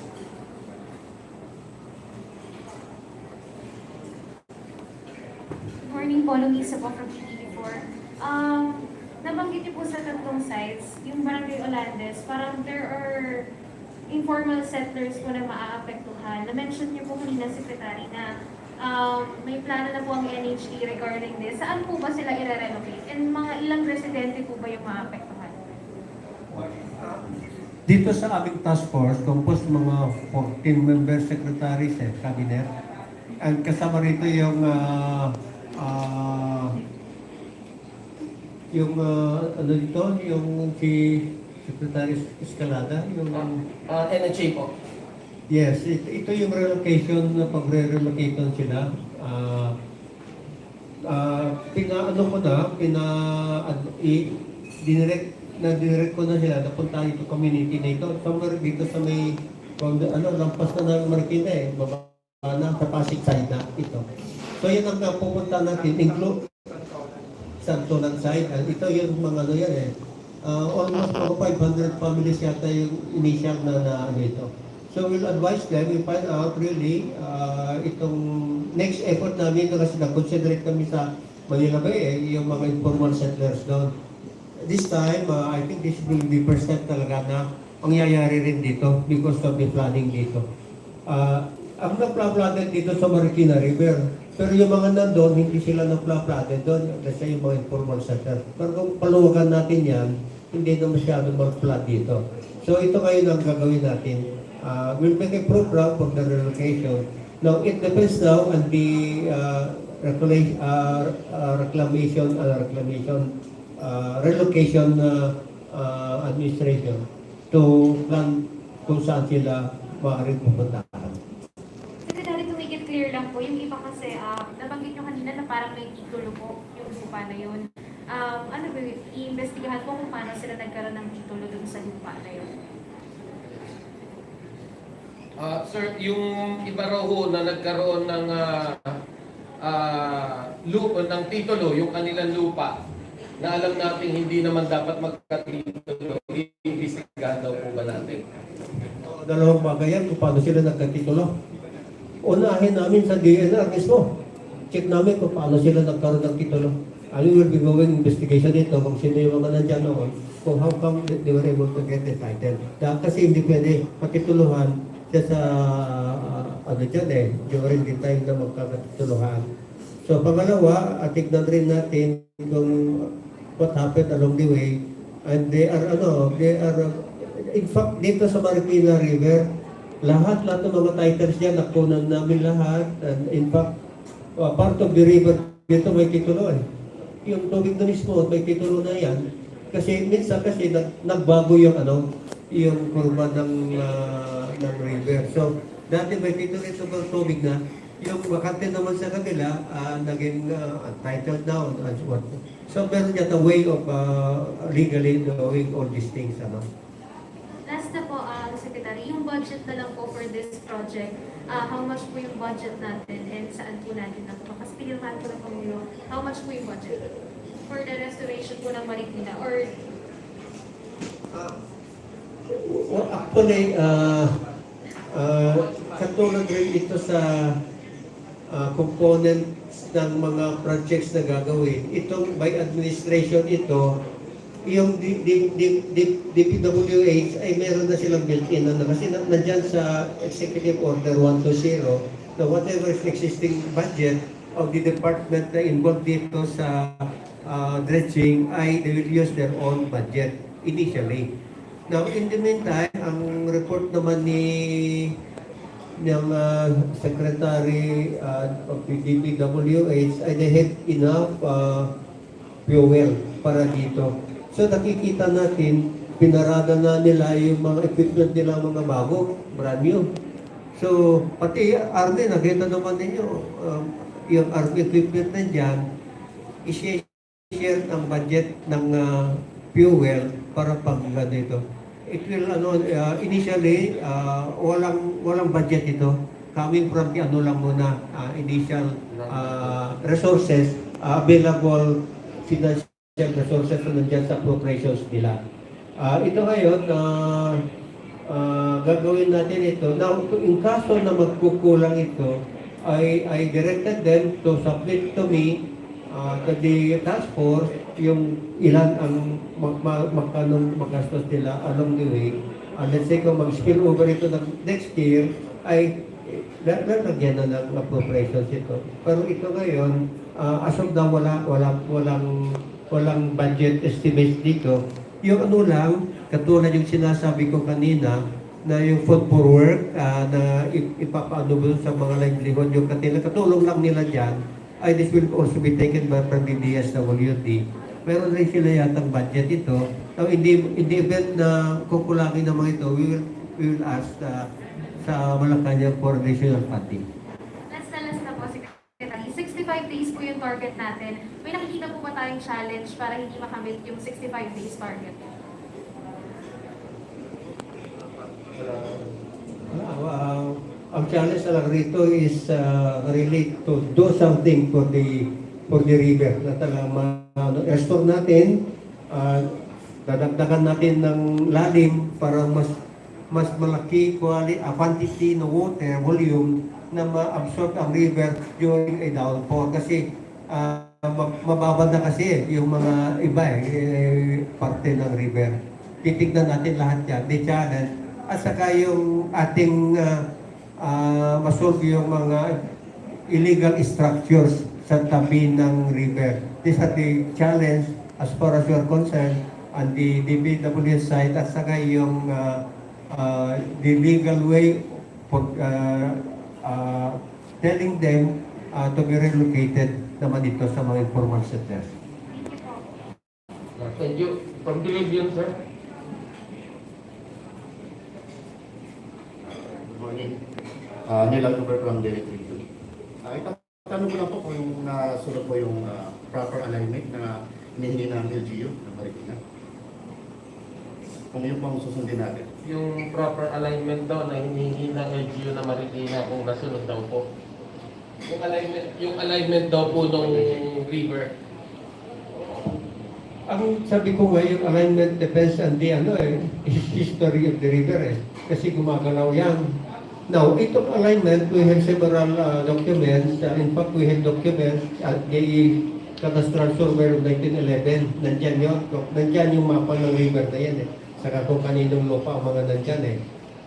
Good morning po, Luisa po from TV4. Nabanggit niyo po sa tatlong sites, yung Barangay Olandes, parang there are informal settlers po na maaapektuhan. Na-mention niyo po kanina, Secretary, na may plano na po ang NHD regarding this. Saan po ba sila i-relocate? And mga ilang residente po ba yung maapektuhan? Dito sa aming task force, composed mga 14 member secretaries cabinet. And kasama rito yung ano dito, yung si Secretary Escalada, yung NHA po. yes, ito yung relocation na pagre-relocation sila. Dinirect ko na sila, napunta ito community na ito. Somewhere dito sa may, lampas na ng Marikina baba na sa Pasig side na ito. So yun ang pupunta natin, include Santolan side, and ito yung mga almost 500 families yata yung initial na ito. So we'll advise them, we find out really itong next effort namin kasi nag-considerate kami sa Manila Bay, yung mga informal settlers doon. This time, I think this will be first step talaga na mangyayari rin dito because of the flooding dito. Ang nagpla-flooded dito sa Marikina River, pero yung mga nandun, hindi sila nagpla-flooded doon kasi yung mga informal settlers. Pero kung paluwagan natin yan, hindi na masyadong mag-flood dito. So ito ngayon ang gagawin natin. We'll make a program for the relocation. Now, it depends now on the relocation administration to plan kung saan sila maaaring pupuntahan. Secretary, to make it clear lang po, yung iba kasi, nabanggit nyo kanina na parang may titulo po yung lupa na yun. Ano ba, i-investigahan po kung paano sila nagkaroon ng titulo dun sa lupa na yun? Sir, yung iba raw ho na nagkaroon ng ng titulo, yung kanilang lupa, na alam natin hindi naman dapat magkatitulo, i-investigahan daw po ba natin? Dalawang bagay yan kung paano sila nagkatitulo. Unahin namin sa DNR mismo. Check namin kung paano sila nagkaroon ng titulo. And we will be going investigation dito kung sino yung mga nandyan noon, kung how come they were able to get the title. Kasi hindi pwede patituluhan siya sa during the time na magkakatituluhan. So pangalawa, tignan rin natin kung what happened along the way. And they are in fact, dito sa Marikina River, lahat ng mga titles niya, nakunan namin lahat. And in fact, part of the river dito may titulo Yung tubig na mismo, may titulo na yan. Kasi minsan nagbago yung yung kurba ng river. So, dati may titulo ito ng tubig na, yung wakante naman sa kanila, naging titled down as what. So, meron yata way of legally doing all these things. Last na po, Secretary, yung budget na lang po for this project, how much po yung budget natin and saan po natin na po? Kasi pinirmahan ko na po yung how much po yung budget for the restoration po ng Marikina? Or Well, actually, katulad rin ito sa components ng mga projects na gagawin. Itong by administration ito, yung DPWH ay meron na silang built-in kasi nandyan sa Executive Order 120 na whatever is existing budget of the department na involved dito sa dredging ay they will use their own budget initially. Now, in the meantime, ang report naman ng Secretary of the DPWH ay they have enough fuel para dito. So nakikita natin, pinarada na nila yung mga equipment nila, mga bago, brand new. So, pati army, nakita naman ninyo, yung army equipment na dyan, i-share ang budget ng fuel para pag dito. It will, initially, walang budget ito. Coming from the lang muna, initial resources, available financial resources na nandyan sa appropriations nila. Ito ngayon, gagawin natin ito. Now, in kaso na magkukulang ito, I directed them to submit to me, to the task force, yung ilan ang magkanong magastos nila along the way. Let's say kung mag-spill over ito ng next year, ay lalagyan na ng appropriations ito. Pero ito ngayon, as of now, walang budget estimates dito. Yung ano lang, katulad yung sinasabi ko kanina, na yung food for work, na ipapaano sa mga livelihood, yung katulong lang nila dyan, ay this will also be taken by from the DSWD. Meron rin sila yatang budget ito. Now, in the event na kukulangin naman ito, we will ask sa Malacanang for additional funding. Last na po, Secretary. 65 days po yung target natin. May nakikita po ba tayong challenge para hindi makamit yung 65 days target? Ang challenge na lang rito is really to do something for the river na talagang restore natin, dadagdagan natin ng lalim para mas malaki quantity ng water volume na ma-absorb ang river during a downpour kasi mababad na kasi yung mga iba parte ng river. Titignan natin lahat yan, the challenge, at saka yung ating masolve yung mga illegal structures sa tabi ng river. These are the challenge as far as you are concerned on the DPWS side, at saka yung the legal way for telling them to be relocated naman dito sa mga informal settlers. Thank you. From the Libyan, sir. Good morning. Nilang number from the Electric. Itatanong ko lang po kung yung nasunod po yung proper alignment na hinihingi ng LGU ng Marikina. Kung yun po ang susundin natin. Yung proper alignment daw na hinihingi ng LGU na Marikina kung nasunod daw po. Yung alignment daw po ng river. Ang sabi ko nga, yung alignment depends on the history of the river kasi gumagalaw yan. Now, itong alignment, we have several documents. In fact, we have documents at the Cadastral Survey of 1911. Nandyan yun. Nandyan yung mapa ng river na yan Saka kung kaninong lupa ang mga nandyan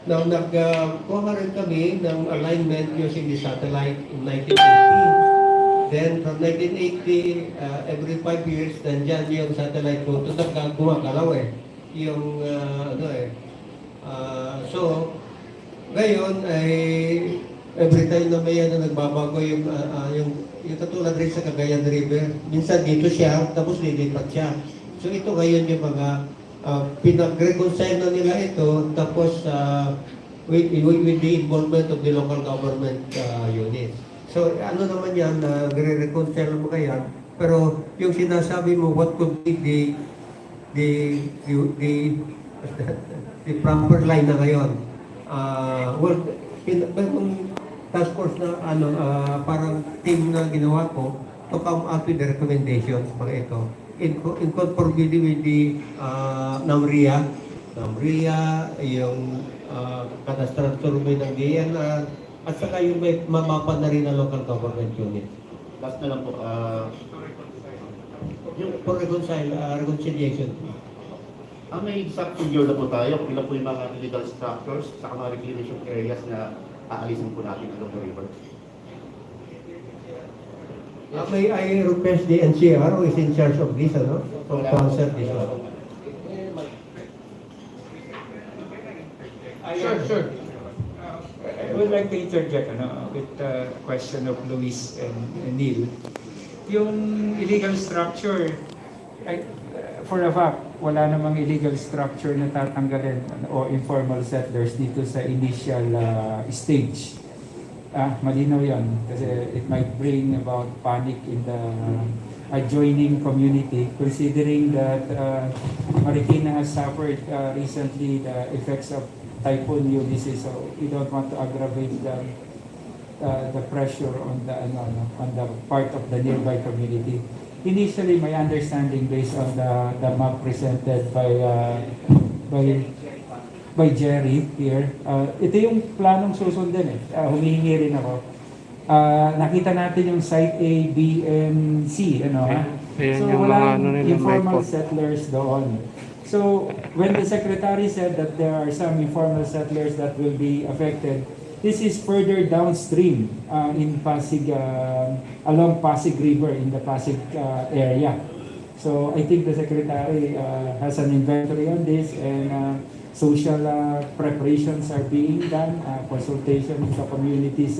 Now, nagkuha rin kami ng alignment using the satellite in 1980. Then, from 1980, every 5 years, nandyan yung satellite photo na gumagalaw Yung, so, ngayon ay every time na may nagbabago yung katulad rin sa Cagayan River, minsan dito siya, tapos lilipat siya. So ito ngayon yung mga pinag-reconcile na nila ito, tapos with the involvement of the local government units. So ano naman yan, nagre-reconcile mo kaya, pero yung sinasabi mo, what could be the proper line na ngayon? Well, yung task force na parang team na ginawa ko to come up with the recommendations mga ito in conformity with the NAMRIA, yung cadastral survey ng DNR, at saka yung may mamapa na rin ng local government unit. Last na lang po, Yung for reconciliation. may exact figure na po tayo kung ilan po yung mga illegal structures sa mga reclamation areas na aalisin po natin along the river. May I request the NCR who is in charge of this, to answer this one. Sure. I would like to interject with the question of Luis and Neil. Yung illegal structure, For a fact, wala namang illegal structure na tatanggalin o informal settlers dito sa initial stage. Malinaw yan kasi it might bring about panic in the adjoining community considering that Marikina has suffered recently the effects of Typhoon Ulysses, so we don't want to aggravate the pressure on the part of the nearby community. Initially, my understanding based on the map presented by Jerry here, ito yung planong susundin eh. Humihingi rin ako. Nakita natin yung site A, B, and C, ano ha? Ayan So yung mga walang ano nila, informal Michael. settlers doon. So when the secretary said that there are some informal settlers that will be affected, this is further downstream in Pasig, along Pasig River in the Pasig area. So I think the secretary has an inventory on this, and social preparations are being done, consultation with the communities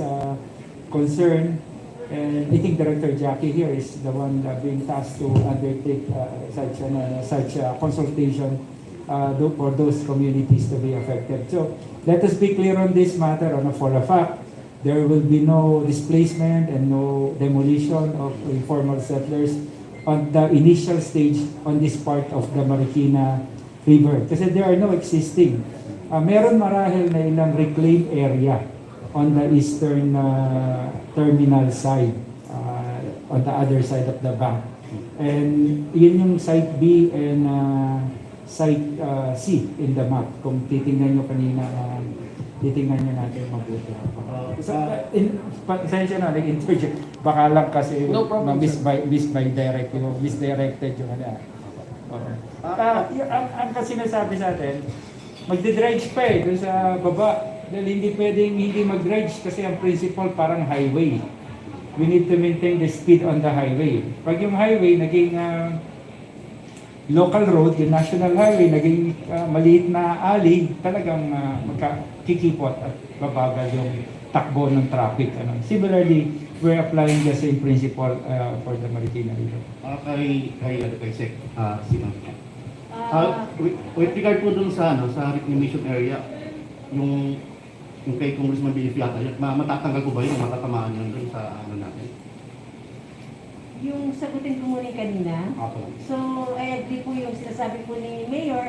concerned. And I think Director Jackie here is the one being tasked to undertake such consultation for those communities to be affected. So let us be clear on this matter. For a fact, there will be no displacement and no demolition of informal settlers on the initial stage on this part of the Marikina River. Kasi there are no existing. Meron marahil na ilang reclaimed area on the eastern terminal side, on the other side of the bank. And yun yung site B and site C in the map. Kung titingnan nyo kanina, titingnan nyo natin mabuti. Pasensya na, nag-interject. Baka lang kasi No problem, misdirected yung ano. Ang kasi sinasabi sa atin, magdi-dredge pa eh, dun sa baba. Dahil hindi pwedeng hindi mag-dredge kasi ang principle parang highway. We need to maintain the speed on the highway. Pag yung highway naging local road, yung national highway, naging maliit na alley, talagang magkikipot at babagal yung takbo ng traffic. Similarly, we're applying the same principle for the Marikina River. Kay Sec, si Ma'am. With regard po dun sa reclamation area, yung kay Congressman Billy yata, matatanggal ko ba yun, matatamaan yun dun sa natin? Yung sagutin ko muna kanina. Ako. So, I agree po yung sinasabi po ni Mayor,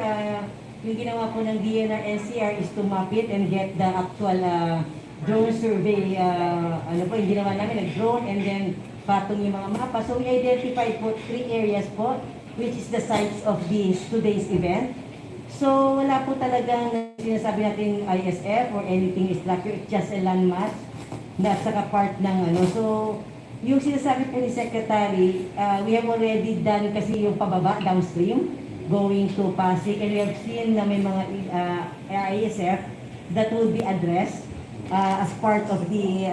yung ginawa po ng DNR NCR is to map it and get the actual drone survey. Yung ginawa namin, nag-drone and then patong yung mga mapa. So, we identified po 3 areas po, which is the sites of today's event. So, wala po talagang sinasabi natin ISF or anything structure, it's just a landmass na saka part ng So, yung sinasabi po ni Secretary, we have already done kasi yung pababa, downstream, going to Pasig, and we have seen na may mga ISF that will be addressed as part of the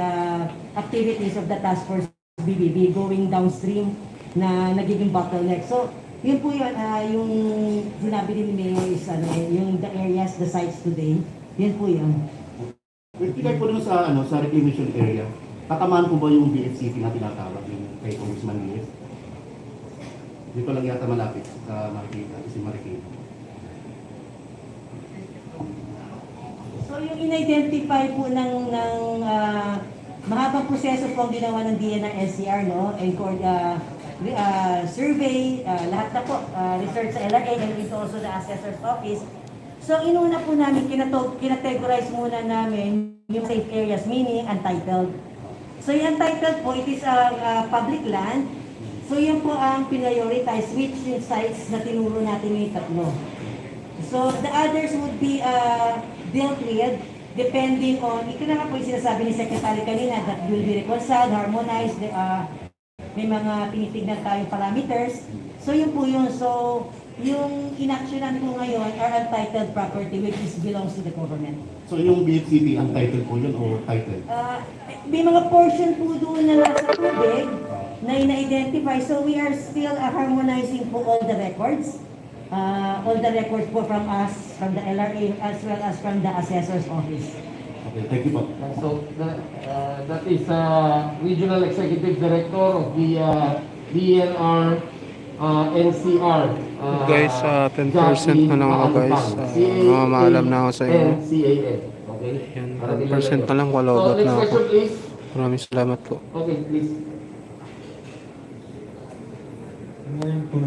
activities of the Task Force BBB going downstream na nagiging bottleneck. So, yun po yun, yung sinabi din ni Mayor is yung the areas, the sites today, yun po yun. With regard po dun sa reclamation area, tatamaan po ba yung BFCP na tinatawag yung kay Congressman Billy? Dito lang yata malapit sa Marikina. So yung in-identify po ng mahabang proseso po ang ginawa ng DNR NCR, no? And survey, lahat na po, research sa LRA and ito also the assessor's office. So inuna po namin, kinategorize muna namin yung safe areas, meaning untitled. So yung untitled po, it is public land. So yun po ang prioritize, which yung sites na tinuro natin yung tatlo. So the others would be dealt with depending on, ito na nga po yung sinasabi ni Secretary kanina, that will be reconciled, harmonized, may mga tinitignan tayong parameters. So yun po yun. So yung inaksyonan po ngayon are untitled property which belongs to the government. So yung BFCP, untitled po yun o titled? May mga portion po doon na nasa tubig na ina-identify. So we are still harmonizing po all the records. All the records po from us, from the LRA, as well as from the assessor's office. Okay, thank you po. So that is Regional Executive Director of the DNR NCR. Guys, 10% na lang ako guys. Mamaalam na ako sa inyo. NCAN. Okay? Yan, Para 10% na lang, So, walobot next na ako. question please. Maraming salamat po. Okay, please. Ngayon po